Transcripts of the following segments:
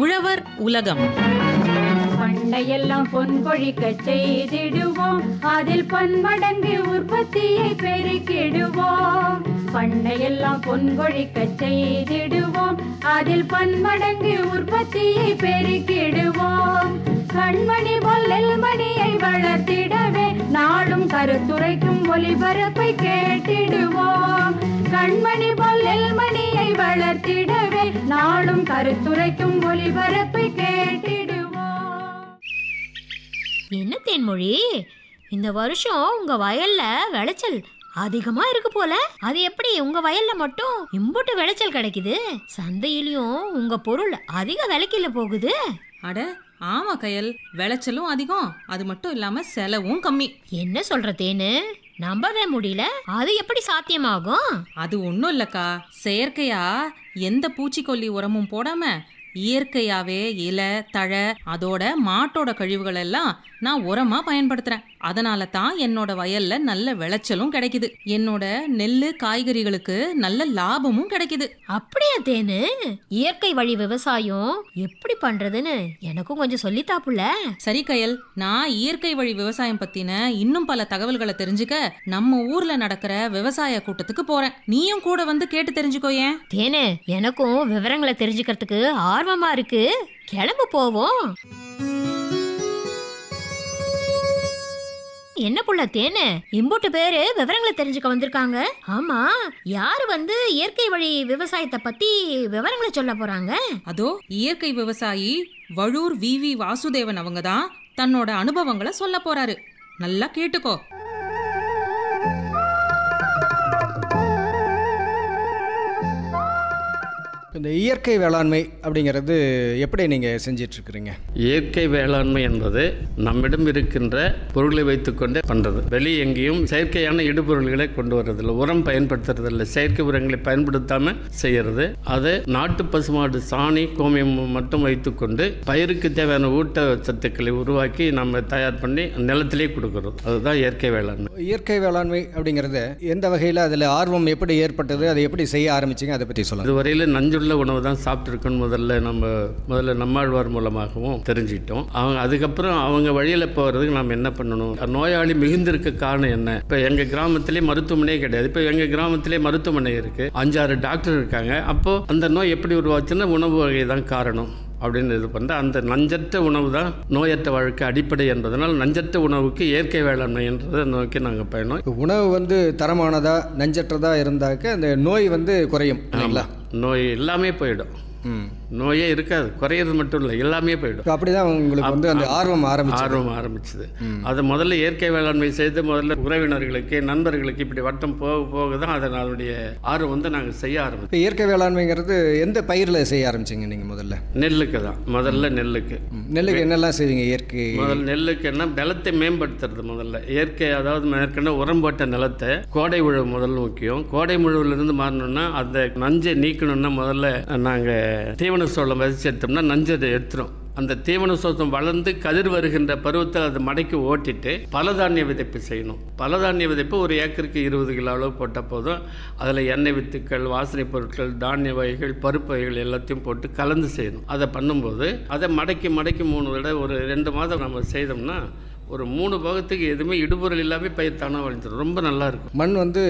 உழவர் உலகம். பண்டையெல்லாம் பொன் கொழிக்க செய்திடுவோம், அதில் பன்மடங்கு உற்பத்தியை பெருக்கிடுவோம். பண்டையெல்லாம் பொன் கொழிக்க செய்திடுவோம், அதில் பன்மடங்கு உற்பத்தியை பெருக்கிடுவோம். கண்மணி பொல்லில் மணியை வளர்த்திடவே நாடும் கருத்துரைக்கும் ஒலிபரப்பை கேட்டிடுவோம். கண்மணி பொல்லில் மணியை வளர்த்திடவே நாடும் கருத்துரைக்கும் ஒலிபரப்பை கேட்டிடுவோம். என்ன தேன்மொழி, இந்த வருஷம் உங்க வயல்ல விளைச்சல் அதிகமா இருக்கு போல. அது எப்படி உங்க வயல்ல மட்டும் இம்புட்டு விளைச்சல் கிடைக்குது? சந்தையிலயும் உங்க பொருள் அதிக விலைக்குல போகுது. அட ஆமா கயல், விளைச்சலும் அதிகம், அது மட்டும் இல்லாம செலவும் கம்மி. என்ன சொல்ற தேனு, நம்பவே முடியல. அது எப்படி சாத்தியமாகும்? அது ஒன்றும் இல்லக்கா, செயற்கையா எந்த பூச்சிக்கொல்லி உரமும் போடாம இயற்கையாவே இலை தழை அதோட மாட்டோட கழிவுகள் எல்லாம் நான் உரமா பயன்படுத்துறேன். அதனால தான் என்னோட வயல்ல நல்ல விளைச்சலும் கிடைக்குது. என்னோட நெல்லு காய்கறிகளுக்கு நல்ல லாபமும் கிடைக்குது. அப்படியா தேனு? இயற்கை வழி விவசாயம் எப்படி பண்றதுன்னு எனக்கும் கொஞ்சம் சொல்லித்தாப்புல. சரி கயல், நான் இயற்கை வழி விவசாயம் பத்தின இன்னும் பல தகவல்களை தெரிஞ்சுக்க நம்ம ஊர்ல நடக்கிற விவசாய கூட்டத்துக்கு போறேன். நீயும் கூட வந்து கேட்டு தெரிஞ்சுக்கோயேன். தேனு, எனக்கும் விவரங்களை தெரிஞ்சுக்கிறதுக்கு ஆர்வமா இருக்கு. கிளம்பு போவோம். என்ன புள்ள தேனு, இம்புட்டு பேரு விவரங்களை தெரிஞ்சுக்க வந்திருக்காங்க. ஆமா, யாரு வந்து இயற்கை வழி விவசாயத்தை பத்தி விவரங்களை சொல்ல போறாங்க? அதோ இயற்கை விவசாயி வழூர் வி வாசுதேவன் அவங்க தான் தன்னோட அனுபவங்களை சொல்ல போறாரு. நல்லா கேட்டுக்கோ. இந்த இயற்கை வேளாண்மை அப்படிங்கிறது எப்படி நீங்கள் செஞ்சிட்ருக்குறீங்க? இயற்கை வேளாண்மை என்பது நம்மிடம் இருக்கின்ற பொருளை வைத்துக்கொண்டே பண்ணுறது. வெளியே எங்கேயும் செயற்கையான இடுபொருள்களை கொண்டு வர்றதில்லை, உரம் பயன்படுத்துறதில்லை, செயற்கை உரங்களை பயன்படுத்தாமல் செய்கிறது. அது நாட்டு பசுமாடு சாணி கோமியம் மட்டும் வைத்துக்கொண்டு பயிருக்கு தேவையான ஊட்டச்சத்துக்களை உருவாக்கி நம்ம தயார் பண்ணி நிலத்திலே கொடுக்குறோம். அதுதான் இயற்கை வேளாண்மை. இயற்கை வேளாண்மை அப்படிங்கிறது எந்த வகையில், அதில் ஆர்வம் எப்படி ஏற்பட்டது, அதை எப்படி செய்ய ஆரம்பிச்சிங்க, அதை பற்றி சொல்லுங்கள். இதுவரையில் நஞ்சுள்ள உணவு தான் சாப்பிட்ருக்கோன்னு முதல்ல நம்மாழ்வார் மூலமாகவும் தெரிஞ்சுக்கிட்டோம். அதுக்கப்புறம் அவங்க வழியில் போகிறதுக்கு நம்ம என்ன பண்ணணும், நோயாளி மிகுந்திருக்க காரணம் என்ன. இப்போ எங்கள் கிராமத்திலே மருத்துவமனையே கிடையாது. இப்போ எங்கள் கிராமத்திலே மருத்துவமனை இருக்குது, 5-6 டாக்டர் இருக்காங்க. அப்போது அந்த நோய் எப்படி உருவாச்சுன்னா உணவு வகை தான் காரணம் அப்படின்னு இது பண்ணுற அந்த நஞ்சற்ற உணவு தான் நோயற்ற வாழ்க்கை அடிப்படை என்பதனால் நஞ்சற்ற உணவுக்கு இயற்கை வேளாண்மை என்றதை நோக்கி நாங்கள் பயணம். உணவு வந்து தரமானதா நஞ்சற்றதா இருந்தாக்க அந்த நோய் வந்து குறையும் இல்லைங்களா? நோய் எல்லாமே போயிடும். நோயே இருக்காது, குறையிறது மட்டும் இல்லை, எல்லாமே போயிடும். அப்படிதான் உங்களுக்கு வந்து அந்த ஆர்வம் ஆரம்பிச்சது. அதை முதல்ல இயற்கை வேளாண்மை செய்து முதல்ல உறவினர்களுக்கு நண்பர்களுக்கு இப்படி வட்டம் போக போக தான் அதனுடைய ஆர்வம் வந்து நாங்கள் செய்ய ஆரம்பிச்சோம். இப்போ இயற்கை வேளாண்மைங்கிறது எந்த பயிரில் செய்ய ஆரம்பிச்சிங்க நீங்கள்? முதல்ல நெல்லுக்கு தான். முதல்ல நெல்லுக்கு என்னெல்லாம் செய்வீங்க? இயற்கை முதல்ல நெல்லுக்குன்னா நிலத்தை மேம்படுத்துறது. முதல்ல இயற்கை, அதாவது மேற்கொண்ட உரம் போட்ட நிலத்தை கோடை உழவு முதல்ல முக்கியம். கோடை உழவுலேருந்து மாறணும்னா அந்த நஞ்சை நீக்கணும்னா முதல்ல நாங்கள் தீவன சோளம் விதைச்சு எடுத்தோம்னா நஞ்சை எடுத்துரும். அந்த தீவன சோளம் வளர்ந்து கதிர் வருகின்ற பருவத்தில் அதை மடக்கி ஓட்டிட்டு பலதானிய விதைப்பு செய்யணும். பலதானிய விதைப்பு ஒரு ஏக்கருக்கு 20 கிலோ அளவு போட்டால் போதும். அதில் எண்ணெய் வித்துக்கள், வாசனை பொருட்கள், தானிய வகைகள், பருப்பு வகைகள் எல்லாத்தையும் போட்டு கலந்து செய்யணும். அதை பண்ணும்போது அதை மடக்கி 3 தடவை ஒரு 2 மாதம் நம்ம செய்தோம்னா ஒரு 3 பாகத்துக்கு எதுவுமே இடுபொருள் இல்லாமல் பயிர் தானாக வளர்ந்துடும். ரொம்ப நல்லா இருக்கும். மண் வந்து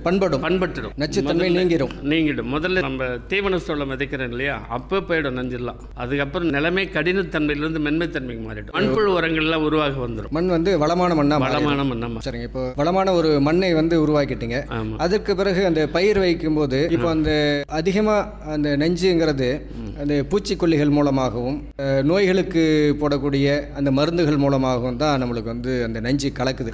பண்பட்டுடும், நச்சுத்தன்மை நீங்கிடும். முதல்ல நம்ம தீவன சோளம் விதைக்கிறோம் இல்லையா, அப்போ போயிடும் நஞ்செல்லாம். அதுக்கப்புறம் நிலைமை கடினத்தன்மையிலிருந்து மென்மைத்தன்மைக்கு மாறிடும். மண்புழு உரங்கள்லாம் உருவாக வந்துடும். மண் வந்து வளமான மண்ணா. சரிங்க. இப்போ வளமான ஒரு மண்ணை வந்து உருவாக்கிட்டீங்க. அதுக்கு பிறகு அந்த பயிர் வைக்கும் போது இப்போ அந்த அதிகமாக அந்த நஞ்சுங்கிறது அந்த பூச்சிக்கொல்லிகள் மூலமாகவும் நோய்களுக்கு போடக்கூடிய அந்த மருந்துகள் மூலமாகவும் தான் நம்மளுக்கு வந்து அந்த நஞ்சு கலக்குது.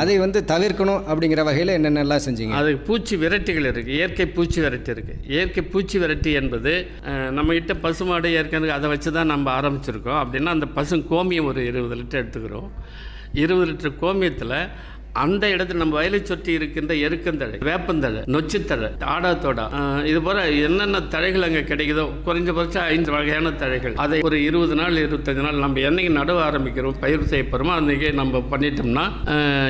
அதை வந்து தவிர்க்கணும் அப்படிங்கிற வகையில் என்னென்னலாம் செஞ்சீங்க? அது பூச்சி விரட்டிகள் இருக்குது. இயற்கை பூச்சி விரட்டி இருக்குது. இயற்கை பூச்சி விரட்டி என்பது நம்மகிட்ட பசுமாடு ஏற்கனவே அதை வச்சு தான் நம்ம ஆரம்பிச்சிருக்கோம். அப்படின்னா அந்த பசு கோமியம் ஒரு 20 லிட்டர் எடுத்துக்கிறோம். 20 லிட்டர் கோமியத்தில் அந்த இடத்துல நம்ம வயலை சுற்றி இருக்கின்ற எருக்கந்தழை, வேப்பந்தழை, நொச்சித்தழை, ஆடாத்தோடா, இது போல என்னென்ன தழைகள் அங்கே கிடைக்குதோ குறைஞ்சபட்சம் 5 வகையான தழைகள், அதை ஒரு 20 நாள் 25 நாள் நம்ம என்னைக்கு நடவு ஆரம்பிக்கிறோம் பயிர் செய்ய போகிறோமோ அன்றைக்கி நம்ம பண்ணிட்டோம்னா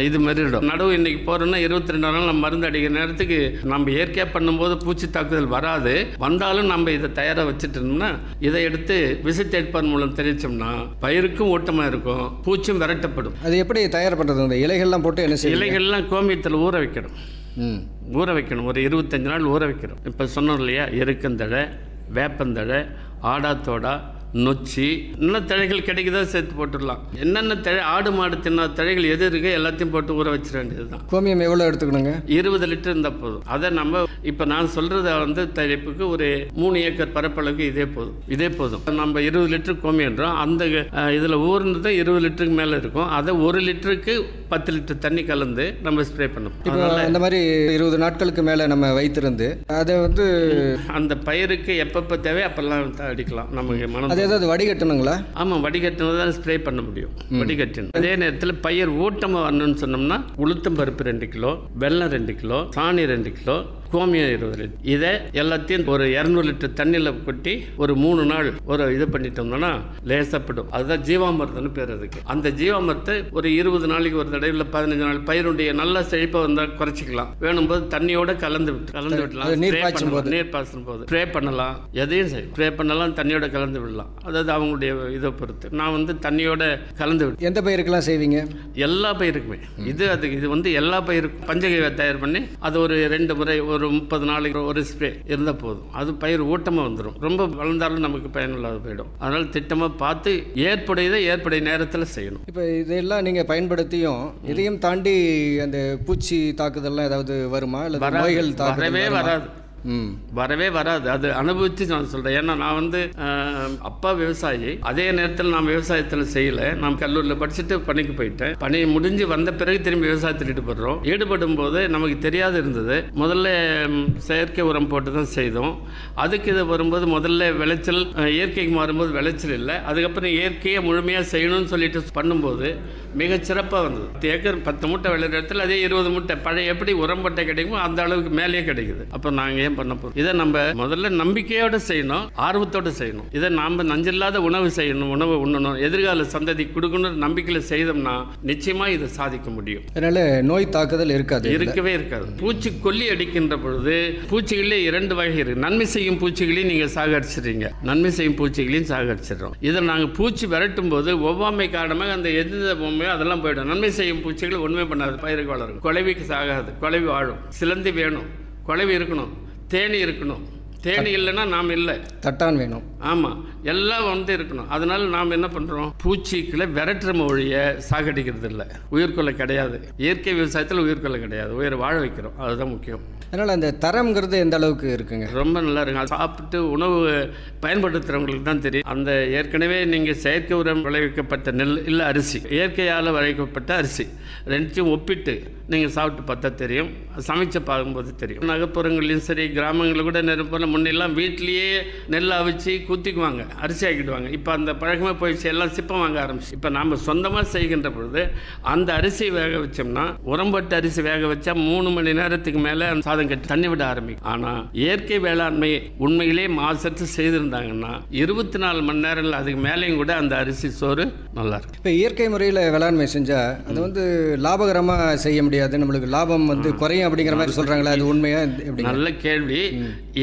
இது மாறிடும். நடவு இன்னைக்கு போகிறோம்னா 22 நாள் நம்ம மருந்து அடிக்கிற நேரத்துக்கு நம்ம இயற்கையாக பண்ணும்போது பூச்சி தாக்குதல் வராது. வந்தாலும் நம்ம இதை தயாராக வச்சுட்டோம்னா இதை எடுத்து விசைத்தேட்பான் மூலம் தெளிச்சோம்னா பயிருக்கும் ஊட்டமாக இருக்கும், பூச்சும் விரட்டப்படும். அது எப்படி தயார் பண்ணுறது? இந்த இலைகள்லாம் போட்டு என்ன செய்யும்? இலைகள்லாம் கோமியத்தில் ஊற வைக்கணும். ஊற வைக்கணும், ஒரு 25 நாள் ஊற வைக்கணும். இப்போ சொன்னோம் இல்லையா, எருக்கந்தழை, வேப்பந்தழை, ஆடாத்தோடா, நொச்சி, இன்னும் தழைகள் கிடைக்குதா சேர்த்து போட்டுடலாம். என்னென்ன தழை, ஆடு மாடு தின்னாத தழைகள் எது இருக்கு எல்லாத்தையும் போட்டு ஊற வச்சிட வேண்டியது தான். கோமியம் எவ்வளோ எடுத்துக்கணுங்க? 20 லிட்டர் இருந்தால் போதும். அதை நம்ம இப்போ நான் சொல்கிறத வந்து தழைப்புக்கு ஒரு 3 ஏக்கர் பரப்பளவுக்கு இதே போதும். நம்ம 20 லிட்டர் கோமியன்றோம். அந்த இதில் ஊர்னது 20 லிட்டருக்கு மேலே இருக்கும். அதை 1 லிட்டருக்கு 10 லிட்டர் தண்ணி கலந்து நம்ம ஸ்ப்ரே பண்ணணும். இப்போ அந்த மாதிரி 20 நாட்களுக்கு மேலே நம்ம வைத்திருந்து அதை வந்து அந்த பயிருக்கு எப்பப்போ தேவை அப்பெல்லாம் அடிக்கலாம். நமக்கு மனம் ஏதாவது வடிகட்டணுங்களா? ஆமாம், வடிகட்டினது தான் ஸ்ப்ரே பண்ண முடியும். வடிகட்டணும். அதே நேரத்தில் பயிர் ஊட்டமாக வரணும்னு சொன்னோம்னா உளுத்தம் பருப்பு 2 கிலோ, வெல்லம் 2 கிலோ, சாணி 2 கிலோ, கோமியம் 20 லிட்டர், இதை எல்லாத்தையும் ஒரு 200 லிட்டர் தண்ணியில் கொட்டி ஒரு 3 நாள் ஒரு இது பண்ணிட்டோம்னா லேசப்படும். அதுதான் ஜீவாமிர்தம்னு பேர் அதுக்கு. அந்த ஜீவாமிர்தத்தை ஒரு 20 நாளைக்கு ஒரு தடவை, இல்லை 15 நாள் பயிருடைய நல்ல செழிப்பை வந்தால் குறைச்சிக்கலாம். வேணும்போது தண்ணியோட கலந்து விடலாம். நீர் பாய்ச்சும் போது ஸ்ப்ரே பண்ணலாம். எதையும் செய்யலாம், ஸ்ப்ரே பண்ணலாம், தண்ணியோட கலந்து விடலாம். அதாவது அவங்களுடைய இதை பொறுத்து. நான் வந்து தண்ணியோட கலந்து விடு. எந்த பயிருக்கெல்லாம் செய்வீங்க? எல்லா பயிருக்குமே. இது வந்து எல்லா பயிருக்கும் பஞ்சகவ்ய தயார் பண்ணி அது ஒரு 2 முறை ஒரு 30 நாளைக்கு ஒரு ஸ்ப்ரே இருந்தால் போதும். அது பயிர் ஊட்டமாக வந்துடும். ரொம்ப வளர்ந்தாலும் நமக்கு பயனுள்ளாத போயிடும். அதனால் திட்டமாக பார்த்து ஏற்புடைய நேரத்தில் செய்யணும். இப்போ இதெல்லாம் நீங்கள் பயன்படுத்தியும் இதையும் தாண்டி அந்த பூச்சி தாக்குதல்லாம் ஏதாவது வருமா? இல்லை நோய்கள் வரவே வராது. அது அனுபவித்து நான் சொல்கிறேன். ஏன்னா நான் வந்து அப்பா விவசாயி, அதே நேரத்தில் நான் விவசாயத்தில் செய்யலை. நான் கல்லூரியில் படிச்சுட்டு பணிக்கு போயிட்டேன். பணி முடிஞ்சு வந்த பிறகு திரும்பி விவசாயத்தில் ஈடுபடும் போது நமக்கு தெரியாது இருந்தது. முதல்ல செயற்கை உரம் போட்டு தான் செய்தோம். அதுக்கு இது வரும்போது முதல்ல விளைச்சல் இயற்கைக்கு மாறும்போது விளைச்சல் இல்லை. அதுக்கப்புறம் இயற்கையை முழுமையாக செய்யணும்னு சொல்லிட்டு பண்ணும்போது மிகச்சிறப்பாக வந்தது. 10 ஏக்கர் 10 மூட்டை விளையிற இடத்துல அதே 20 மூட்டை பழைய எப்படி உரம்பட்டை கிடைக்குமோ அந்த அளவுக்கு மேலேயே கிடைக்குது. அப்போ நாங்கள் ஏன் பண்ண போகிறோம்? இதை நம்ம முதல்ல நம்பிக்கையோடு செய்யணும், ஆர்வத்தோடு செய்யணும். இதை நாம் நஞ்சில்லாத உணவு செய்யணும், உணவு உண்ணணும், எதிர்கால சந்ததி கொடுக்கணும் நம்பிக்கையில் செய்தோம்னா நிச்சயமாக இதை சாதிக்க முடியும். அதனால நோய் தாக்குதல் இருக்கவே இருக்காது. பூச்சிக்கொல்லி அடிக்கின்ற பொழுது பூச்சிகளே 2 வகை இருக்கு. நன்மை செய்யும் பூச்சிகளையும் நீங்கள் சாகடிச்சிடுறீங்க, நன்மை செய்யும் பூச்சிகளையும் சாகடிச்சிடுறோம். இதை நாங்கள் பூச்சி விரட்டும் போது ஒவ்வாமை காரணமாக அந்த எந்த பொம்மையோ அதெல்லாம் போயிடும். நன்மை செய்யும் பூச்சிகள் ஒன்றுமே பண்ணாது, பயிருக்கு வளரும். குலைவிக்கு சாகாது, குலைவி வாழும். சிலந்தி வேணும், குலைவி இருக்கணும், தேனி இருக்கணும். தேனி இல்லைன்னா நாம் இல்லை, தட்டான் வேணும். ஆமாம், எல்லாம் வந்து இருக்கணும். அதனால நாம் என்ன பண்ணுறோம்? பூச்சிகளை விரட்டுற மொழிய சாகடிக்கிறது இல்லை. உயிர்கொலை கிடையாது. இயற்கை விவசாயத்தில் உயிர்கொலை கிடையாது, உயிரை வாழ வைக்கிறோம். அதுதான் முக்கியம். அதனால் அந்த தரம்ங்கிறது எந்த அளவுக்கு இருக்குங்க? ரொம்ப நல்லா இருக்குங்க. சாப்பிட்டு உணவு பயன்படுத்துகிறவங்களுக்கு தான் தெரியும். அந்த ஏற்கனவே நீங்கள் செயற்கை உரம் விளைவிக்கப்பட்ட நெல் இல்லை அரிசி, இயற்கையால் விளைவிக்கப்பட்ட அரிசி, ரெண்டையும் ஒப்பிட்டு நீங்கள் சாப்பிட்டு பார்த்தா தெரியும். சமைச்சு பார்க்கும்போது தெரியும். நகர்ப்புறங்களையும் சரி, கிராமங்களில் கூட நெருப்பில் முன்னெல்லாம் வீட்லேயே நெல் அவிச்சு குத்திக்குவாங்க, அரிசி ஆக்கிடுவாங்க. இப்போ அந்த பழக்கமே போயிடுச்சு, எல்லாம் சிப்பம் வாங்க ஆரம்பிச்சு. இப்போ நாம் சொந்தமாக செய்கின்ற பொழுது அந்த அரிசி வேக வச்சோம்னா, உரம்பட்டு அரிசி வேக வச்சா 3 மணி நேரத்துக்கு மேலே அந்த சாதம் கட்டி தண்ணி விட ஆரம்பிக்கும். ஆனால் இயற்கை வேளாண்மை உண்மையிலே மாசத்து செய்திருந்தாங்கன்னா 24 மணி நேரம் அதுக்கு மேலேயும் கூட அந்த அரிசி சோறு நல்லா இருக்கும். இப்போ இயற்கை முறையில் வேளாண்மை செஞ்சால் அது வந்து லாபகரமாக செய்ய முடியாது, நம்மளுக்கு லாபம் வந்து குறையும் அப்படிங்கிற மாதிரி சொல்கிறாங்களா? அது உண்மையா? நல்ல கேள்வி.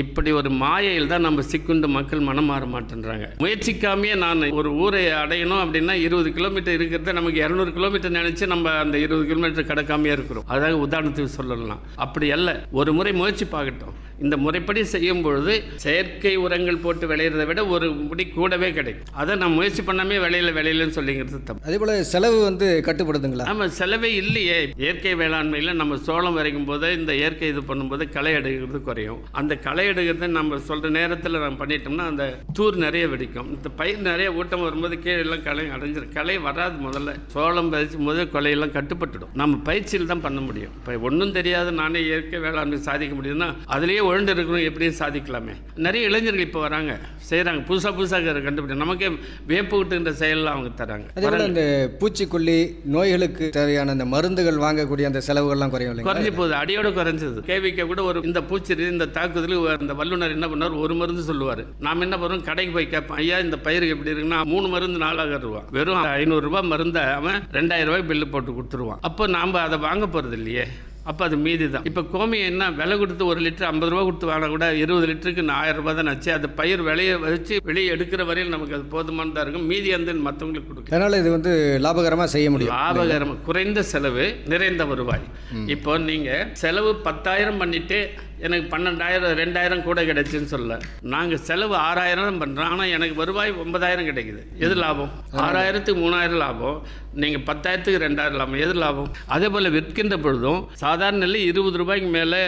இப்படி ஒரு மாயையில் தான் நம்ம சிக்குண்டு மக்கள் மனம் மாற மாட்டேன்றாங்க. முயற்சிக்காமையே நான் ஒரு ஊரை அடையணும் அப்படின்னா 20 கிலோமீட்டர் இருக்கிறத நமக்கு 200 கிலோமீட்டர் நினைச்சு நம்ம அந்த 20 கிலோமீட்டர் கடக்காமையே இருக்கிறோம். அதாவது உதாரணத்துக்கு சொல்லலாம். அப்படி அல்ல, ஒரு முறை முயற்சி பார்க்கட்டும். இந்த முறைப்படி செய்யும் பொழுது செயற்கை உரங்கள் போட்டு விளையிறதை விட ஒரு முடி கூடவே கிடைக்கும். அதை நான் முயற்சி பண்ணாமே விளையிலன்னு சொல்லிங்கிறது தப்பு. அதே போல் செலவு வந்து கட்டுப்படுதுங்களா? ஆமாம், செலவே இல்லையே. இயற்கை வேளாண்மையில் நம்ம சோளம் வரைக்கும் போது இந்த இயற்கை இது பண்ணும்போது களை எடுக்கிறது குறையும். அந்த களை களை எடுக்கிறத நம்ம சொல்கிற நேரத்தில் நம்ம பண்ணிட்டோம்னா அந்த தூர் நிறைய வெடிக்கும். இந்த பயிர் நிறைய ஊட்டம் வரும்போது கீழே எல்லாம் களை அடைஞ்சிடும். களை வராது. முதல்ல சோளம் பதிச்சும் போது கொலையெல்லாம் கட்டுப்பட்டுடும். நம்ம பயிற்சியில் தான் பண்ண முடியும். இப்போ ஒன்றும் தெரியாது நானே இயற்கை வேளாண்மை சாதிக்க முடியும்னா அதுலேயே ஒழுண்டு இருக்கணும், எப்படியும் சாதிக்கலாமே. நிறைய இளைஞர்கள் இப்போ வராங்க, செய்கிறாங்க, புதுசாக கண்டுபிடிக்கும். நமக்கே வேப்பு விட்டுன்ற செயலாம் அவங்க தராங்க. அதே போல் இந்த பூச்சிக்கொல்லி நோய்களுக்கு தேவையான அந்த மருந்துகள் வாங்கக்கூடிய அந்த செலவுகள்லாம் குறைஞ்சு போகுது. அடியோட குறைஞ்சது. கேவிக்க கூட ஒரு இந்த பூச்சி இந்த தாக்குதல் அந்த வல்லுநர் என்ன பண்ணுவார், ஒரு மருந்து சொல்லுவார். நாம் என்ன பண்ணுறோம், கடைக்கு போய் கேட்போம், ஐயா இந்த பயிருக்கு எப்படி இருக்குன்னா 3 மருந்து 4000 ரூபா, வெறும் 500 ரூபாய் மருந்தை அவன் 2000 ரூபாய் பில்லு போட்டு கொடுத்துருவான். அப்போ நாம் அதை வாங்க போகிறது இல்லையே. அப்போ அது மீதி தான். இப்போ கோமியம் என்ன விலை கொடுத்து 1 லிட்டர் 50 ரூபா கொடுத்து வாங்க கூட 20 லிட்டருக்கு 1000 ரூபாய் தான் ஆச்சு. அது பயிர் விலையை வச்சு வெளியே எடுக்கிற வரையில் நமக்கு அது போதுமானதாக இருக்கும். மீதி வந்து மற்றவங்களுக்கு கொடுக்கும். அதனால் இது வந்து லாபகரமாக செய்ய முடியும். லாபகரமாக, குறைந்த செலவு நிறைந்த வருவாய். இப்போ நீங்கள் செலவு 10,000 பண்ணிட்டு எனக்கு 12,000 2000 கூட கிடைச்சுன்னு சொல்ல, நாங்கள் செலவு 6000 பண்ணுறோம், ஆனால் எனக்கு வருவாய் 9000 கிடைக்குது. எது லாபம்? 6000க்கு 3000 லாபம், நீங்கள் 10,000க்கு 2000 லாபம். எது லாபம்? அதே போல் விற்கின்ற பொழுதும் சாதாரண நெல் 20 ரூபாய்க்கு மேலே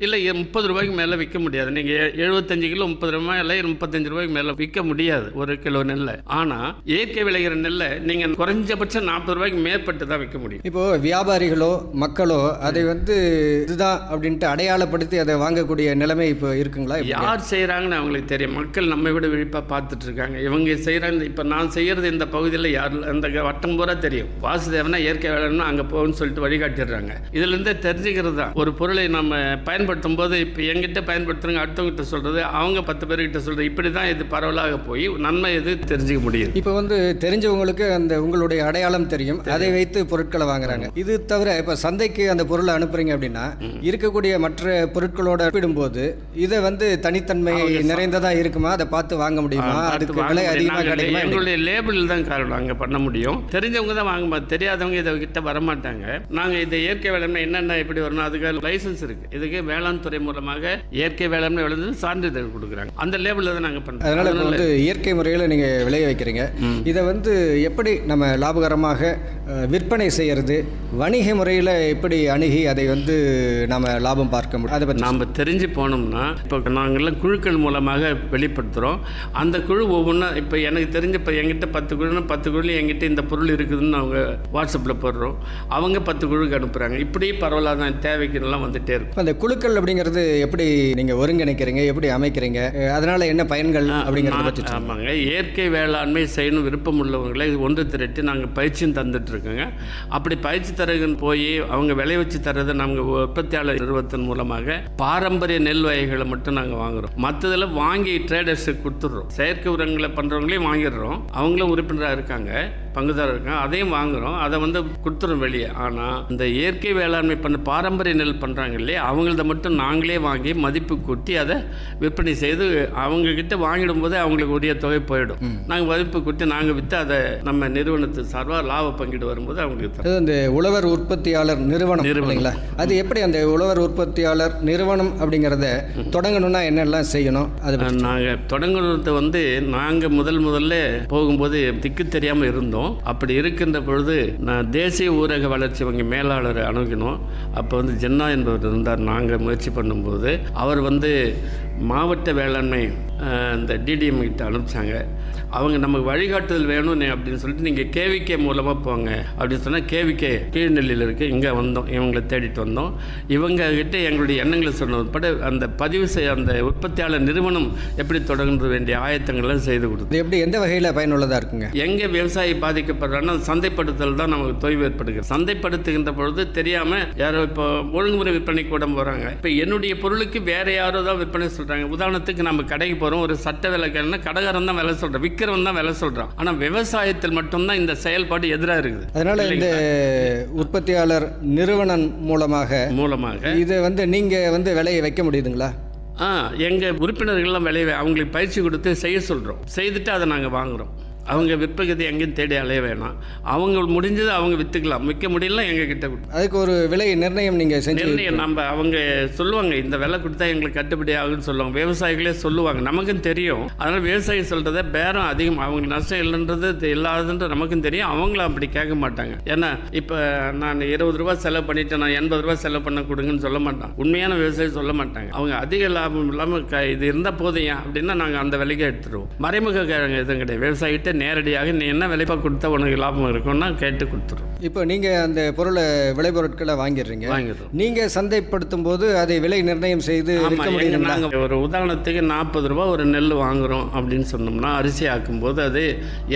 இல்லை 30 ரூபாய்க்கு மேலே விற்க முடியாது. நீங்கள் 75 கிலோ 30 ரூபாய் இல்லை 35 ரூபாய்க்கு மேலே விற்க முடியாது 1 கிலோ நெல்லை. ஆனால் இயற்கை விளைகிற நெல்லை நீங்கள் குறைஞ்சபட்சம் 40 ரூபாய்க்கு மேற்பட்டு தான் விற்க முடியும். இப்போது வியாபாரிகளோ மக்களோ அதை வந்து இதுதான் அப்படின்ட்டு அடையாளப்படுத்தி அதை வாங்கக்கூடிய நிலைமை இப்போ இருக்குங்களா? யார் செய்கிறாங்கன்னு அவங்களுக்கு தெரியும். மக்கள் நம்மை விட விழிப்பாக பார்த்துட்டு இருக்காங்க. இவங்க செய்கிறாங்க. இப்போ நான் செய்கிறது இந்த பகுதியில் யார் அந்த வட்டம் பூரா தெரியும். வாசுதேவனா இயற்கை வேலைன்னா அங்கே போகணும்னு சொல்லிட்டு வழிகாட்டிடுறாங்க. இதுலேருந்தே தெரிஞ்சுக்கிறது தான். ஒரு பொருளை நம்ம பயன்படுத்தும் போது இப்போ எங்கிட்ட பயன்படுத்துறவங்க அடுத்தவங்கிட்ட சொல்கிறது, அவங்க 10 பேர்கிட்ட சொல்கிறது, இப்படி தான் இது பரவலாக போய் நன்மை எது தெரிஞ்சுக்க முடியுது. இப்போ வந்து தெரிஞ்சவங்களுக்கு அந்த உங்களுடைய அடையாளம் தெரியும், அதை வைத்து பொருட்களை வாங்குறாங்க. இது தவிர இப்போ சந்தைக்கு அந்த பொருளை அனுப்புறீங்க அப்படின்னா இருக்கக்கூடிய மற்ற பொருட்களோட ஒப்பிடும்போது இதை வந்து தனித்தன்மை நிறைந்ததா இருக்குமா, அதை பார்த்து வாங்க முடியுமா, அதுக்கு விலை அதிகமாக கிடைக்குமா? எங்களுடைய லேபிள் தான் காரணம் அங்கே பண்ண முடியும். தெரிஞ்சவங்க தான் வாங்க, தெரியாதவங்க இதை கிட்ட வரமாட்டாங்க. நாங்கள் இந்த இயற்கை வேளாண்மை என்னென்ன எப்படி வரணும், அதுக்கு லைசன்ஸ் இருக்கு. இதுக்கு வேளாண் துறை மூலமாக இயற்கை வேளாண்மை விளைஞ்சு சான்றிதழ் கொடுக்குறாங்க. அந்த லேபிளில் தான் நாங்கள் பண்ணுறோம். அதனால இப்போ வந்து இயற்கை முறையில் நீங்கள் விளைய வைக்கிறீங்க. இதை வந்து எப்படி நம்ம லாபகரமாக விற்பனை செய்யறது, வணிக முறையில் எப்படி அணுகி அதை வந்து நம்ம லாபம் பார்க்க முடியும், அதை பற்றி நாம் தெரிஞ்சு போனோம்னா இப்போ நாங்கள்லாம் குழுக்கள் மூலமாக வெளிப்படுத்துகிறோம். அந்த குழு ஒவ்வொன்றா இப்போ எனக்கு தெரிஞ்ச இப்போ எங்கிட்ட 10 குழுன்னா 10 குழு எங்கிட்ட இந்த பொருள் இருக்குதுன்னு அவங்க வாட்ஸ்அப்பில் போடுறோம். அவங்க 10 குழுக்கு அனுப்புகிறாங்க. இப்படி பரவலாக தான் தேவைக்கெல்லாம் வந்துகிட்டே இருக்கும். அந்த குழுக்கள் அப்படிங்கிறது எப்படி நீங்கள் ஒருங்கிணைக்கிறீங்க, எப்படி அமைக்கிறீங்க, அதனால் என்ன பயன்கள் அப்படிங்கிறத பற்றி? ஆமாங்க, இயற்கை வேளாண்மை செய்யணும் விருப்பம் உள்ளவங்களை ஒன்று திரட்டி நாங்கள் பயிற்சியும் தந்துட்டுருக்கோங்க. அப்படி பயிற்சி தரகுன்னு போய் அவங்க விளை வச்சு தர்றதை நாங்கள் உற்பத்தியாளர் நிறுவனத்தின் மூலமாக பாரம்பரிய நெல் வகைகளை மட்டும் நாங்கள் வாங்குகிறோம். மற்றதில் வாங்கி ட்ரேடர்ஸுக்கு கொடுத்துட்றோம். செயற்கை உரங்களை பண்ணுறவங்களையும் வாங்கிடுறோம். அவங்களும் உறுப்பினராக இருக்காங்க, பங்குதாரர் இருக்காங்க, அதையும் வாங்குகிறோம். அதை வந்து கொடுத்துறோம் வெளியே. ஆனால் இந்த இயற்கை வேளாண்மை பண்ண பாரம்பரிய நெல் பண்ணுறாங்க இல்லையா, அவங்களத மட்டும் நாங்களே வாங்கி மதிப்பு கூட்டி அதை விற்பனை செய்து அவங்கக்கிட்ட வாங்கிடும்போது அவங்களுக்கு உரிய தொகை போயிடும். நாங்கள் மதிப்பு கூட்டி நாங்கள் விற்று அதை நம்ம நிறுவனத்து சார்பாக லாப பங்கீடு வரும்போது அவங்களுக்கு தரும். அந்த உழவர் உற்பத்தியாளர் நிறுவனம் இல்லைங்களா, அது எப்படி அந்த உழவர் உற்பத்தியாளர் நிறுவனம் அப்படிங்கிறத தொடங்கணும்னா என்னெல்லாம் செய்யணும்? அது நாங்கள் தொடங்குறது வந்து நாங்கள் முதல்ல போகும்போது திக்கு தெரியாமல் இருந்தோம். அப்படி இருக்கின்ற பொழுது நான் தேசிய ஊரக வளர்ச்சி வங்கி மேலாளரை அணுகினோம். அப்போ வந்து ஜென்னா என்பவர் இருந்தார். நாங்கள் முயற்சி பண்ணும்போது அவர் வந்து மாவட்ட வேளாண்மை இந்த டிடிஎம் கிட்ட அனுப்பிச்சாங்க. அவங்க நமக்கு வழிகாட்டுதல் வேணும் அப்படின்னு சொல்லிட்டு நீங்கள் கேவிகே மூலமாக போங்க அப்படின்னு சொன்னால் கேவிகே கீழ்நெல்லியில் இருக்குது. இங்கே வந்தோம், இவங்களை தேடிட்டு வந்தோம். இவங்க கிட்ட எங்களுடைய எண்ணங்களை சொன்னது அந்த பதிவு செய்ய அந்த உற்பத்தியாளர் நிறுவனம் எப்படி தொடங்க வேண்டிய ஆயத்தங்கள்லாம் செய்து கொடுத்து எப்படி எந்த வகையில் பயனுள்ளதாக இருக்குங்க? எங்கே விவசாயி பாதிக்கப்படுறாங்கன்னா சந்தைப்படுத்தல் தான் நமக்கு தொய்வு ஏற்படுகிறது. சந்தைப்படுத்துகின்ற பொழுது தெரியாமல் யாரோ இப்போ ஒழுங்குமுறை விற்பனை கூட போகிறாங்க. இப்போ என்னுடைய பொருளுக்கு வேற யாரோ தான் விற்பனை சொல்கிறாங்க. உதாரணத்துக்கு நம்ம கடைக்கு போகிறோம், ஒரு சட்டை விலை கேட்டா கடைக்காரன் தான் விலை சொல்கிறேன், விற்கிறவன் தான் விலை சொல்கிறான். ஆனால் விவசாயத்தில் மட்டும்தான் இந்த செயல்பாடு எதிராக இருக்குது. அதனால இந்த உற்பத்தியாளர் நிறுவனம் மூலமாக இதை வந்து நீங்கள் வந்து விலையை வைக்க முடியுதுங்களா? எங்கள் உறுப்பினர்கள்லாம் விளைய அவங்களுக்கு பயிற்சி கொடுத்து செய்ய சொல்கிறோம். செய்துட்டு அதை நாங்கள் வாங்குகிறோம். அவங்க விற்பகத்தை எங்கேயும் தேடி அலைய வேணாம். அவங்க முடிஞ்சது அவங்க விற்றுக்கலாம், விற்க முடியலாம் எங்ககிட்ட கொடுத்து. அதுக்கு ஒரு விலை நிர்ணயம் நீங்கள் செஞ்சு நம்ம அவங்க சொல்லுவாங்க இந்த விலை கொடுத்தா எங்களுக்கு கட்டுப்படி ஆகுன்னு சொல்லுவாங்க. விவசாயிகளே சொல்லுவாங்க, நமக்கும் தெரியும். அதனால் விவசாயி சொல்கிறத பேரம் அதிகம், அவங்க நஷ்டம் இல்லைன்றது இல்லாததுன்ற நமக்கும் தெரியும். அவங்களும் அப்படி கேட்க மாட்டாங்க. ஏன்னா இப்போ நான் 20 ரூபா செலவு பண்ணிட்டு நான் 80 ரூபா செலவு பண்ண கொடுங்கன்னு சொல்ல மாட்டாங்க. உண்மையான விவசாயி சொல்ல மாட்டாங்க. அவங்க அதிக லாபம் இல்லாமல் இது இருந்தால் போதும் அப்படின்னா நாங்கள் அந்த விலைக்கு எடுத்துருவோம். மறைமுக எதுவும் கிடையாது. விவசாயிகிட்ட நேரடியாக நீ என்ன விலைப்பா கொடுத்தா உனக்கு லாபம் இருக்கும்னா கேட்டு கொடுத்துருவோம். இப்போ நீங்கள் அந்த பொருளை விளைபொருட்களை வாங்கிடுறீங்க, நீங்கள் சந்தைப்படுத்தும் போது அதை விலை நிர்ணயம் செய்து நாங்கள் ஒரு உதாரணத்துக்கு 40 ரூபா ஒரு நெல் வாங்குகிறோம் அப்படின்னு சொன்னோம்னா அரிசி ஆக்கும்போது அது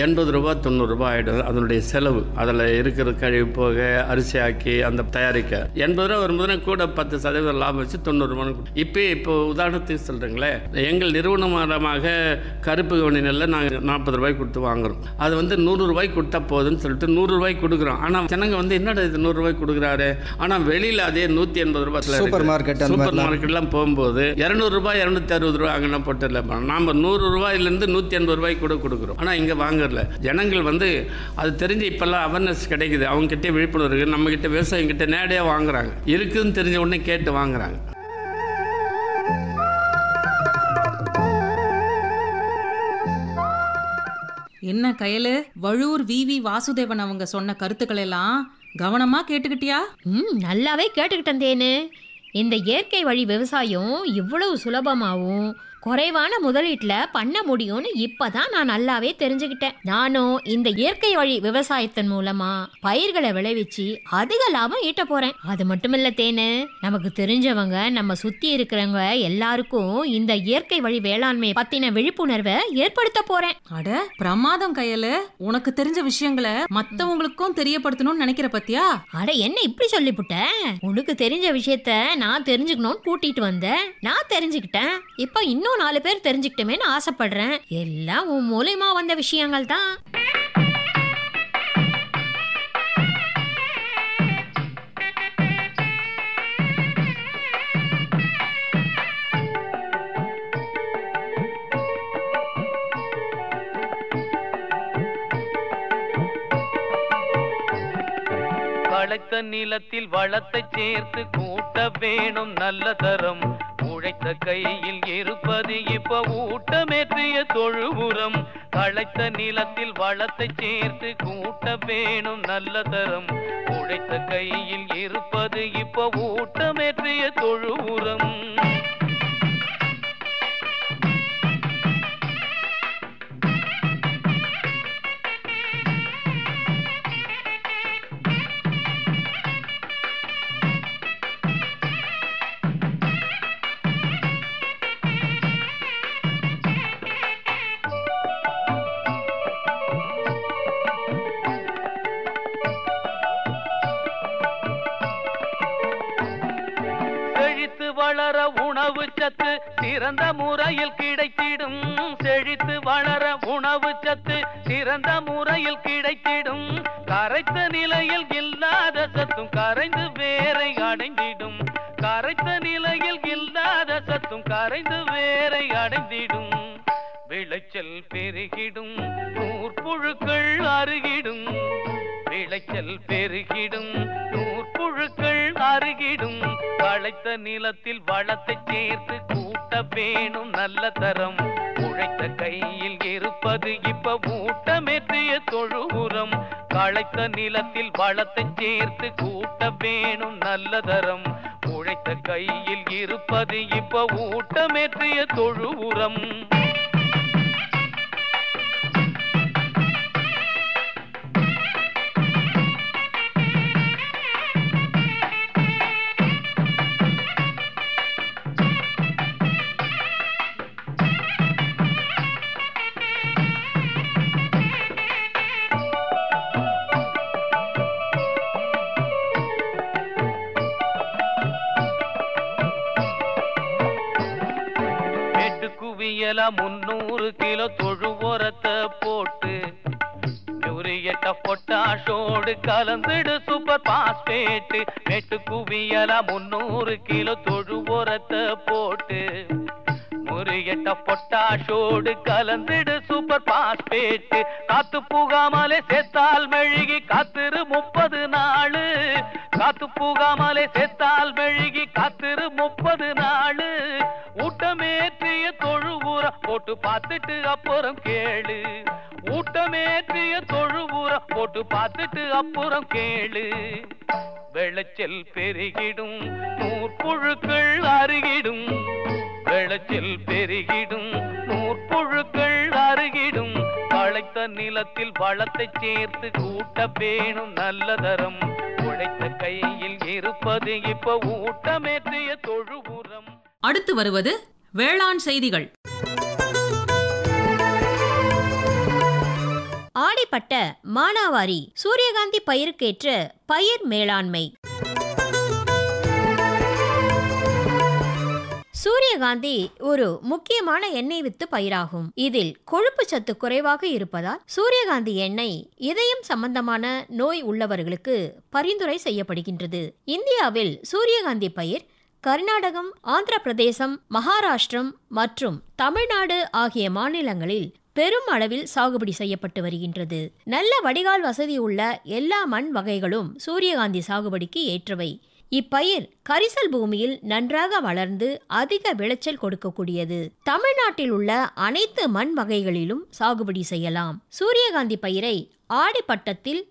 80 ரூபா 90 ரூபா ஆகிடும். அதனுடைய செலவு அதில் இருக்கிற கழிவு போக அரிசி ஆக்கி அந்த தயாரிக்க 80 ரூபா வரும்போது கூட 10% லாபம் வச்சு 90 ரூபான்னு. இப்போ உதாரணத்துக்கு சொல்கிறீங்களே, எங்கள் நிறுவனமாக கருப்பு கவனி நெல்லை நாங்கள் 40 ரூபாய்க்கு கொடுத்து வாங்குகிறோம். அது 100 ரூபாய்க்கு கொடுத்தா போதுன்னு சொல்லிட்டு 100 ரூபாய்க்கு கொடுக்குறோம். ஆனால் ஜனங்க என்னடா இது 100 ரூபாய்க்கு கொடுக்குறாரு, ஆனால் வெளியில் அதே 180 ரூபாய் சூப்பர் மார்க்கெட்லாம் போகும்போது 200 ரூபாய் 260 ரூபாய் அங்கே போட்டு நாம் 100 ரூபாயிலேருந்து 180 ரூபாய்க்கு கூட கொடுக்குறோம். ஆனால் இங்கே வாங்கல ஜனங்கள் அது தெரிஞ்சு இப்போல்லாம் அவேர்னஸ் கிடைக்குது. அவங்க கிட்டே விழிப்புணர்வு இருக்குது. நம்ம கிட்ட விவசாயிங்க கிட்ட நேரடியாக வாங்குறாங்க, இருக்குதுன்னு தெரிஞ்ச உடனே கேட்டு வாங்குறாங்க. என்ன கயலு, வழுவூர் விவி வாசுதேவன் அவங்க சொன்ன கருத்துக்கள் எல்லாம் கவனமா கேட்டுக்கிட்டியா? நல்லாவே கேட்டுக்கிட்டேன் தேனு. இந்த இயற்கை வழி விவசாயம் இவ்வளவு சுலபமாகவும் குறைவான முதலீட்டில் பண்ண முடியும்னு இப்பதான் நான் நல்லாவே தெரிஞ்சுக்கிட்டேன். நானும் இந்த இயற்கை வழி விவசாயத்தின் மூலமா பயிர்களை விளைவிச்சு அதிக லாபம் ஈட்ட போறேன். அது மட்டும் இல்ல தேனு, நமக்கு தெரிஞ்சவங்க நம்ம சுத்தி இருக்கிறவங்க எல்லாருக்கும் இந்த இயற்கை வழி வேளாண்மை பத்தின விழிப்புணர்வை ஏற்படுத்த போறேன். அட பிரமாதம் கயலு, உனக்கு தெரிஞ்ச விஷயங்களை மத்தவங்களுக்கும் தெரியப்படுத்தணும்னு நினைக்கிற பத்தியா? அட என்ன இப்படி சொல்லிப்புட்ட? உனக்கு தெரிஞ்ச விஷயத்த நான் தெரிஞ்சுக்கணும்னு கூட்டிட்டு வந்தேன். நான் தெரிஞ்சுக்கிட்டேன். இப்ப இன்னும் 4 பேர் தெரிஞ்சுக்கிட்டமேன்னு ஆசைப்படுறேன். எல்லாம் உன் மூலமா வந்த விஷயங்கள் தான். வளைத்த நிலத்தில் வளத்தை சேர்த்து கூட்ட வேணும் நல்ல தரம். உழைத்த கையில் இருப்பது இப்ப ஊட்டமேற்றிய தொழு உரம். களைத்த நிலத்தில் வளத்தை சேர்த்து கூட்ட வேணும் நல்ல தரம். உழைத்த கையில் இருப்பது இப்ப ஊட்டமேற்றிய தொழு உரம். வளர உணவு சத்து சிறந்த முறையில் கிடைத்திடும். செழித்து வளர உணவு சத்து சிறந்த முறையில் கிடைத்திடும். கரைத்த நிலையில் இல்லாத சத்தும் கரைந்து வேரை அடைந்திடும். கரைத்த நிலையில் இல்லாத சத்தும் கரைந்து வேரை அடைந்திடும். விளைச்சல் பெருகிடும், நூற்புழுக்கள் அருகிடும். விளைச்சல் பெருகிடும், நூற்புழுக்கள் அருகிடும். களைத்த நிலத்தில் வளத்தை சேர்த்து கூட்ட வேணும் நல்ல தரம். உழைத்த கையில் இருப்பது இப்ப ஊட்டமேற்றிய தொழு உரம். களைத்த நிலத்தில் வளத்தை சேர்த்து கூட்ட வேணும் நல்ல தரம். உழைத்த கையில் இருப்பது இப்ப ஊட்டமேற்றிய தொழு உரம். குவியல 300 கிலோ தொழு உரத்தை போட்டு யூரியட்ட பொட்டாஷோடு கலந்துடு சூப்பர் பாஸ்பேட். வெட்டு குவியல 300 கிலோ தொழு உரத்தை போட்டு யூரியட்ட பொட்டாஷோடு கலந்துடு சூப்பர் பாஸ்பேட். காத்து புகாமலே சேர்த்தால் மெழுகி காத்திரு 30 நாளு. காத்து புகாமலே சேர்த்தால் மெழுகி காத்திரு 30 நாளு. ஊட்டமேற்றிய தொழு உரம் போட்டு பார்த்துட்டு அப்புறம் கேளு. ஊட்டமேற்றிய தொழு உரம் போட்டு பார்த்துட்டு அப்புறம் கேளு. விளைச்சல் பெருகிடும், நூற்புழுக்கள் அருகிடும். விளைச்சல் பெருகிடும், நூற்புழுக்கள் அருகிடும். அழைத்த நிலத்தில் வளத்தை சேர்த்து கூட்ட வேணும் நல்ல தரம். உழைத்த கையில் இருப்பது இப்ப ஊட்டமேற்றிய தொழு உரம். அடுத்து வருவது வேளாண் செய்திகள். ஆடிப்பட்ட மானாவாரி சூரியகாந்தி பயிருக்கேற்ற பயிர் மேலாண்மை. சூரியகாந்தி ஒரு முக்கியமான எண்ணெய் வித்து பயிராகும். இதில் கொழுப்பு சத்து குறைவாக இருப்பதால் சூரியகாந்தி எண்ணெய் இதயம் சம்பந்தமான நோய் உள்ளவர்களுக்கு பரிந்துரை செய்யப்படுகின்றது. இந்தியாவில் சூரியகாந்தி பயிர் கர்நாடகம், ஆந்திர பிரதேசம், மகாராஷ்டிரம் மற்றும் தமிழ்நாடு ஆகிய மாநிலங்களில் பெரும் அளவில் சாகுபடி செய்யப்பட்டு வருகின்றது. நல்ல வடிகால் வசதி உள்ள எல்லா மண் வகைகளும் சூரியகாந்தி சாகுபடிக்கு ஏற்றவை. இப்பயிர் கரிசல் பூமியில் நன்றாக வளர்ந்து அதிக விளைச்சல் கொடுக்கக்கூடியது. தமிழ்நாட்டில் உள்ள அனைத்து மண் வகைகளிலும் சாகுபடி செய்யலாம். சூரியகாந்தி பயிரை ஆடிப்பட்டத்தில்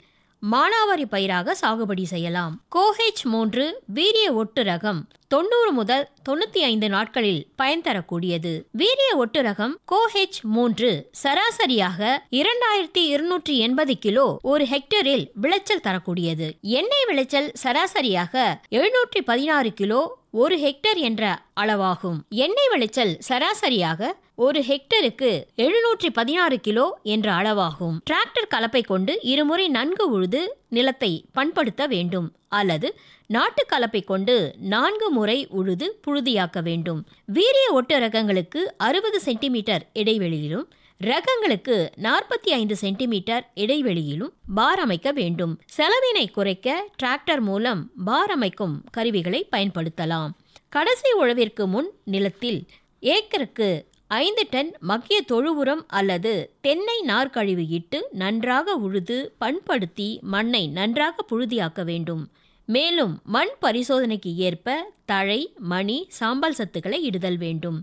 மானாவாரி பயிராக சாகுபடி செய்யலாம். கோஹெச் 3 வீரிய ஒட்டு ரகம் 90 முதல் 95 நாட்களில் பயன் தரக்கூடியது. வீரிய ஒட்டு ரகம் கோஹெச் 3 சராசரியாக 2280 கிலோ ஒரு ஹெக்டரில் விளைச்சல் தரக்கூடியது. எண்ணெய் விளைச்சல் சராசரியாக 716 கிலோ ஒரு ஹெக்டர் என்ற அளவாகும். எண்ணெய் விளைச்சல் சராசரியாக ஒரு ஹெக்டருக்கு 716 கிலோ என்ற அளவாகும். டிராக்டர் கலப்பை கொண்டு இருமுறை நன்கு உழுது நிலத்தை பண்படுத்த வேண்டும் அல்லது நாட்டு கலப்பை கொண்டு 4 முறை உழுது புழுதியாக்க வேண்டும். வீரிய ஒட்டு ரகங்களுக்கு 60 சென்டிமீட்டர் இடைவெளியிலும் ரகங்களுக்கு 45 சென்டிமீட்டர் இடைவெளியிலும் பார் அமைக்க வேண்டும். செலவினை குறைக்க டிராக்டர் மூலம் பார் அமைக்கும் கருவிகளை பயன்படுத்தலாம். கடைசி உழவிற்கு முன் நிலத்தில் ஏக்கருக்கு 5 டன் மக்கிய தொழு உரம் அல்லது தென்னை நார்க்கழிவு இட்டு நன்றாக உழுது பண்படுத்தி மண்ணை நன்றாக புழுதியாக்க வேண்டும். மேலும் மண் பரிசோதனைக்கு ஏற்ப தழை, மணி, சாம்பல் சத்துக்களை இடுதல் வேண்டும்.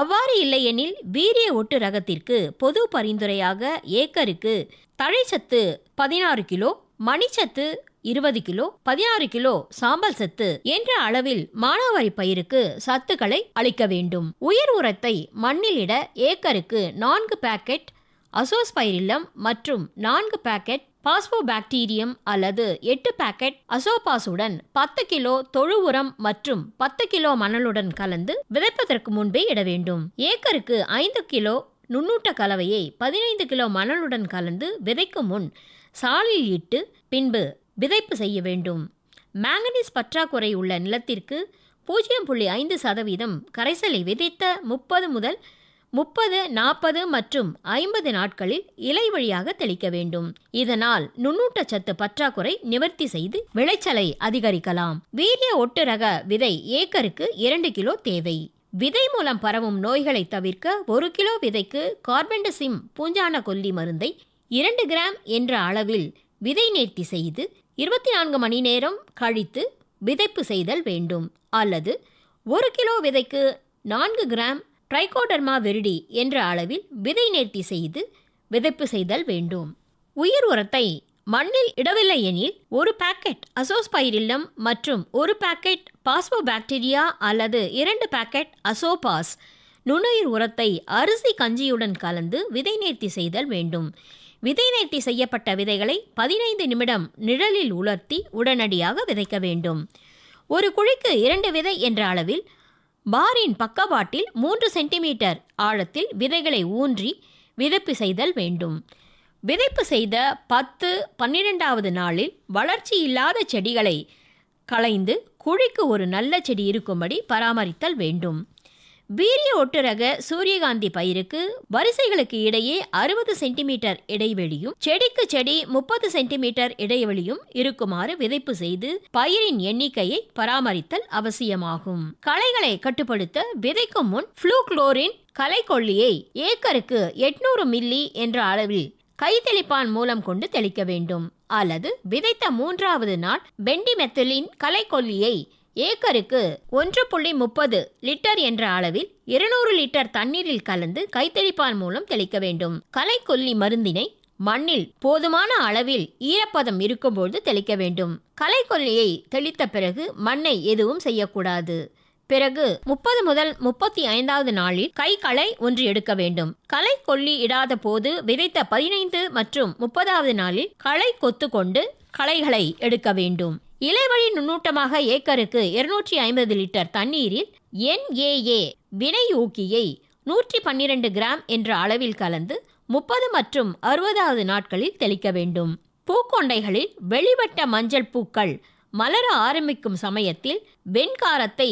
அவ்வாறு இல்லையெனில் வீரிய ஒட்டு ரகத்திற்கு பொது பரிந்துரையாக ஏக்கருக்கு தழைச்சத்து 16 கிலோ, மணிச்சத்து 20 கிலோ, 16 கிலோ சாம்பல் சத்து என்ற அளவில் மானாவாரி பயிருக்கு சத்துக்களை அளிக்க வேண்டும். உயிர் உரத்தை மண்ணில் இட ஏக்கருக்கு 4 பாக்கெட் அசோஸ்பைரில்லம் மற்றும் 4 பாக்கெட் பாஸ்போபாக்டீரியம் அல்லது 8 பாக்கெட் அசோபாசுடன் 10 கிலோ தொழு உரம் மற்றும் 10 கிலோ மணலுடன் கலந்து விதைப்பதற்கு முன்பே இட வேண்டும். ஏக்கருக்கு 5 கிலோ நுண்ணூட்ட கலவையை 15 கிலோ மணலுடன் கலந்து விதைக்கும் முன் சாலில் இட்டு பின்பு விதைப்பு செய்ய வேண்டும். மேங்கனீஸ் பற்றாக்குறை உள்ள நிலத்திற்கு 0.5% கரைசலை விதைத்த 30 முதல் 30, 40 மற்றும் 50 நாட்களில் இலை வழியாக தெளிக்க வேண்டும். இதனால் நுண்ணூட்டச்சத்து பற்றாக்குறை நிவர்த்தி செய்து விளைச்சலை அதிகரிக்கலாம். வீரிய ஒட்டு ரக விதை ஏக்கருக்கு 2 கிலோ தேவை. விதை மூலம் பரவும் நோய்களை தவிர்க்க 1 கிலோ விதைக்கு கார்பெண்டசிம் பூஞ்சான கொல்லி மருந்தை 2 கிராம் என்ற அளவில் விதை நேர்த்தி செய்து 24 மணி நேரம் கழித்து விதைப்பு செய்தல் வேண்டும். அல்லது 1 கிலோ விதைக்கு 4 கிராம் ட்ரைகோடர்மா விரிடி என்ற அளவில் விதை நேர்த்தி செய்து விதைப்பு செய்தல் வேண்டும். உயிர் உரத்தை மண்ணில் இடவில்லை எனில் 1 பாக்கெட் அசோஸ்பைரில்லம் மற்றும் 1 பாக்கெட் பாஸ்போபாக்டீரியா அல்லது 2 பாக்கெட் அசோபாஸ் நுண்ணுயிர் உரத்தை அரிசி கஞ்சியுடன் கலந்து விதை நேர்த்தி செய்தல் வேண்டும். விதை நேர்த்தி செய்யப்பட்ட விதைகளை 15 நிமிடம் நிழலில் உலர்த்தி உடனடியாக விதைக்க வேண்டும். ஒரு குழிக்கு 2 விதை என்ற அளவில் பாரின் பக்கவாட்டில் 3 சென்டிமீட்டர் ஆழத்தில் விதைகளை ஊன்றி விதைப்பு செய்தல் வேண்டும். விதைப்பு செய்த 10-12வது நாளில் வளர்ச்சி இல்லாத செடிகளை களைந்து குழிக்கு ஒரு நல்ல செடி இருக்கும்படி பராமரித்தல் வேண்டும். வீரிய ஒட்டு ரக சூரியகாந்தி பயிருக்கு வரிசைகளுக்கு இடையே 60 சென்டிமீட்டர் இடைவெளியும் செடிக்கு செடி 30 சென்டிமீட்டர் இடைவெளியும் இருக்குமாறு விதைப்பு செய்து பயிரின் எண்ணிக்கையை பராமரித்தல் அவசியமாகும். களைகளை கட்டுப்படுத்த விதைக்கும் முன் ஃப்ளூக்ளோரின் களைக்கொல்லியை ஏக்கருக்கு 800 மில்லி என்ற அளவில் கைத்தெளிப்பான் மூலம் கொண்டு தெளிக்க வேண்டும். அல்லது விதைத்த 3வது நாள் பெண்டிமெத்திலின் களைக்கொல்லியை ஏக்கருக்கு 1.30 லிட்டர் என்ற அளவில் 200 லிட்டர் தண்ணீரில் கலந்து கைத்தெளிப்பான் மூலம் தெளிக்க வேண்டும். களைக்கொல்லி மருந்தினை மண்ணில் போதுமான அளவில் ஈரப்பதம் இருக்கும்போது தெளிக்க வேண்டும். களைக்கொல்லியை தெளித்த பிறகு மண்ணை எதுவும் செய்யக்கூடாது. பிறகு 30 முதல் 35வது நாளில் களை ஒன்று எடுக்க வேண்டும். களை கொல்லி இடாத போது விதைத்த 15 மற்றும் 30வது நாளில் களை கொத்து கொண்டு களைகளை எடுக்க வேண்டும். இலைவழி நுண்ணூட்டமாக ஏக்கருக்கு 250 லிட்டர் தண்ணீரில் NAA வினையூக்கியை 112 கிராம் என்ற அளவில் கலந்து 30 மற்றும் 60வது நாட்களில் தெளிக்க வேண்டும். பூக்கொண்டைகளில் வெளிவட்ட மஞ்சள் பூக்கள் மலர ஆரம்பிக்கும் சமயத்தில் வெண்காரத்தை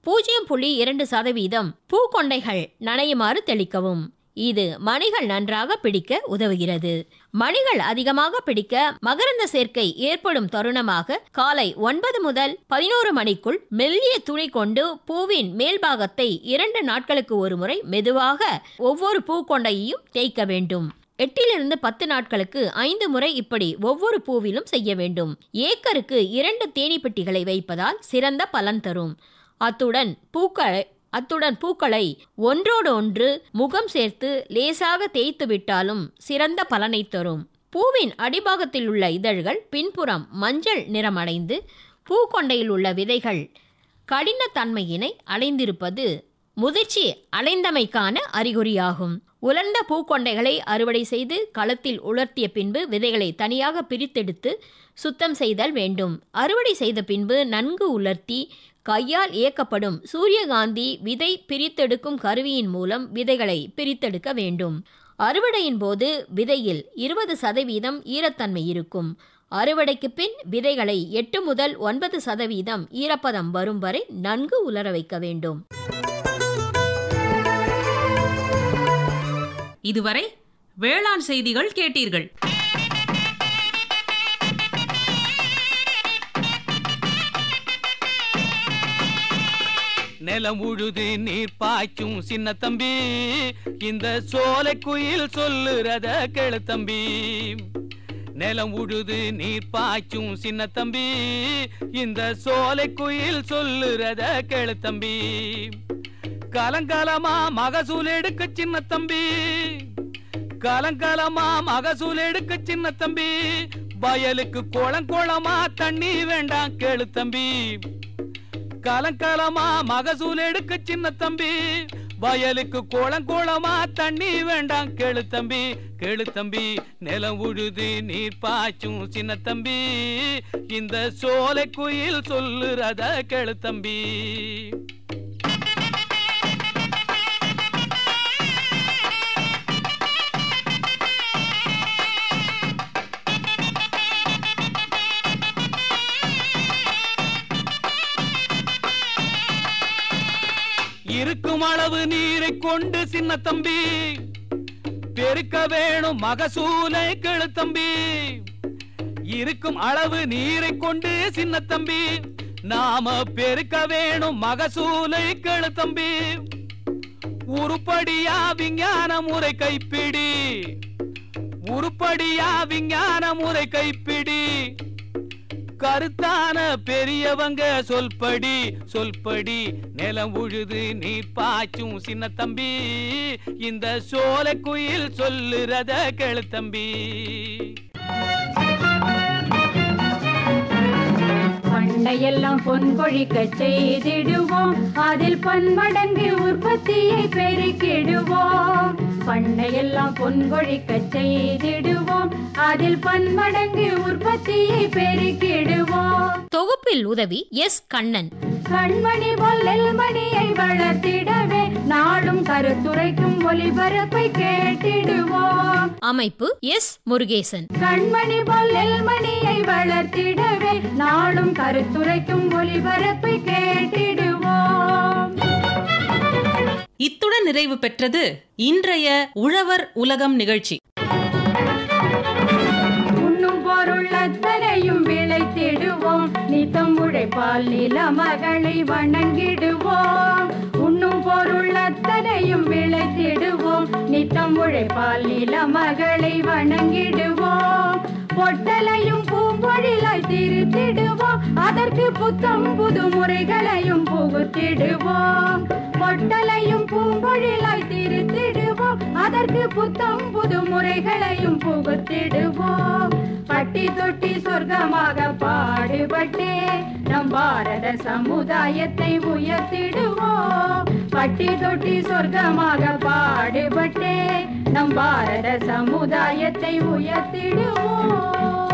0.2% பூக்கொண்டைகள் நனையுமாறு தெளிக்கவும். இது மணிகள் நன்றாக பிடிக்க உதவுகிறது. மணிகள் அதிகமாக பிடிக்க மகரந்த சேர்க்கை ஏற்படும் தருணமாக காலை 9 முதல் 11 மணிக்குள் மெல்லிய துணி கொண்டு பூவின் மேல்பாகத்தை 2 நாட்களுக்கு ஒரு முறை மெதுவாக ஒவ்வொரு பூக்கொண்டையையும் தேய்க்க வேண்டும். 8 to 10 நாட்களுக்கு 5 முறை இப்படி ஒவ்வொரு பூவிலும் செய்ய வேண்டும். ஏக்கருக்கு 2 தேனீ பெட்டிகளை வைப்பதால் சிறந்த பலன் தரும். அத்துடன் பூக்களை ஒன்றோடு ஒன்று முகம் சேர்த்து லேசாக தேய்த்து விட்டாலும் சிறந்த பலனை தரும். பூவின் அடிபாகத்தில் உள்ள இதழ்கள் பின்புறம் மஞ்சள் நிறமடைந்து பூக்கொண்டையில் உள்ள விதைகள் கடினத்தன்மையினை அடைந்திருப்பது முதிர்ச்சி அடைந்தமைக்கான அறிகுறியாகும். உலர்ந்த பூக்கொண்டைகளை அறுவடை செய்து களத்தில் உலர்த்திய பின்பு விதைகளை தனியாக பிரித்தெடுத்து சுத்தம் செய்தல் வேண்டும். அறுவடை செய்த பின்பு நன்கு உலர்த்தி கையால் இயக்கப்படும் சூரியகாந்தி விதை பிரித்தெடுக்கும் கருவியின் மூலம் விதைகளை பிரித்தெடுக்க வேண்டும். அறுவடையின் போது விதையில் 20% ஈரத்தன்மை இருக்கும். அறுவடைக்கு பின் விதைகளை 8 முதல் 9% ஈரப்பதம் வரும் வரை நன்கு உலர வைக்க வேண்டும். இதுவரை வேளாண் செய்திகள் கேட்டீர்கள். நிலம் உழுது நீர் பாய்ச்சும் சின்ன தம்பி, இந்த சோலை குயில் சொல்லுறத கேளு தம்பி. நிலம் உழுது நீர் பாய்ச்சும் சின்ன தம்பி, இந்த சோலை குயில் சொல்லுறத கேளு தம்பி. கலங்கலமா மகசூல் எடுக்க சின்ன தம்பி, கலங்கலமா மகசூல் எடுக்க சின்ன தம்பி. வயலுக்கு குளமா தண்ணி வேண்டாம் கேளு தம்பி. கலங்கலமா மகசூல் எடுக்க சின்ன தம்பி, வயலுக்கு குளமா தண்ணி வேண்டாம் கேளு தம்பி. கேளு தம்பி, நிலம் உழுது நீர் பாய்ச்சும் சின்ன தம்பி, இந்த சோலை குயில் சொல்லுறத கேளு தம்பி. இருக்கும் அளவு நீரை கொண்டு சின்ன தம்பி, பெருக்க வேணும் மகசூலை கேளு தம்பி. இருக்கும் அளவு நீரை கொண்டு சின்ன தம்பி, நாம பெருக்க வேணும் மகசூலை கேளு தம்பி. உருப்படியா விஞ்ஞான முறை கைப்பிடி, உருப்படியா விஞ்ஞான முறை கைப்பிடி. கருத்தான பெரியவங்க சொல்படி சொல்படி, நிலம் உழுது நீர் பாய்ச்சும் சின்ன தம்பி, இந்த சோலை குயில் சொல்லுறத கேளு தம்பி. பண்டையெல்லாம் பொன் கொழிக்க செய்திடுவோம், அதில் பன்மடங்கு உற்பத்தியை பெருக்கிடுவோம். பண்டையெல்லாம் பொன் கொழிக்க செய்திடுவோம், அதில் பன்மடங்கு உற்பத்தியை பெருக்கிடுவோம். தொகுப்பில் உதவி எஸ். கண்ணன். கண்மணி பொல்லல் மணியை வளர்த்திடவே நாடும் கருத்துரைக்கும் ஒலிபரப்பை கேட்டிடுவோம். அமைப்பு எஸ். முருகேசன். கண்மணி பொல்லல் மணியை வளர்த்திடவே நாடும் கருத்துரைக்கும் ஒலிபரப்பை கேட்டிடுவோம். இத்துடன் நிறைவு பெற்றது இன்றைய உழவர் உலகம் நிகழ்ச்சி. உண்ணும் பொருள் அத்தனையும் விளைத்திடுவோம், நித்தம் உழைப்பால் நில மகளை வணங்கிடுவோம். உண்ணும் பொருள் அத்தனையும் விளைத்திடுவோம், நித்தம் உழைப்பால் நில மகளை வணங்கிடுவோம். பொட்டலையும் பூம்பொழிலாய் திருத்திடுவோம், அதற்கு புத்தம் புது முறைகளையும் புகுத்திடுவோம். பொட்டலையும் பூம்பொழிலாய் திருத்திடுவோம், அதற்கு புத்தம் புது முறைகளையும் புகுத்திடுவோம். பட்டி தொட்டி சொர்க்கமாக பாடுபட்டே நம் பாரத சமுதாயத்தை உயர்த்திடுவோம். பட்டி தொட்டி சொர்க்கமாக பாடுபட்டே நம் பாரத சமுதாயத்தை உயர்த்திடுவோம்.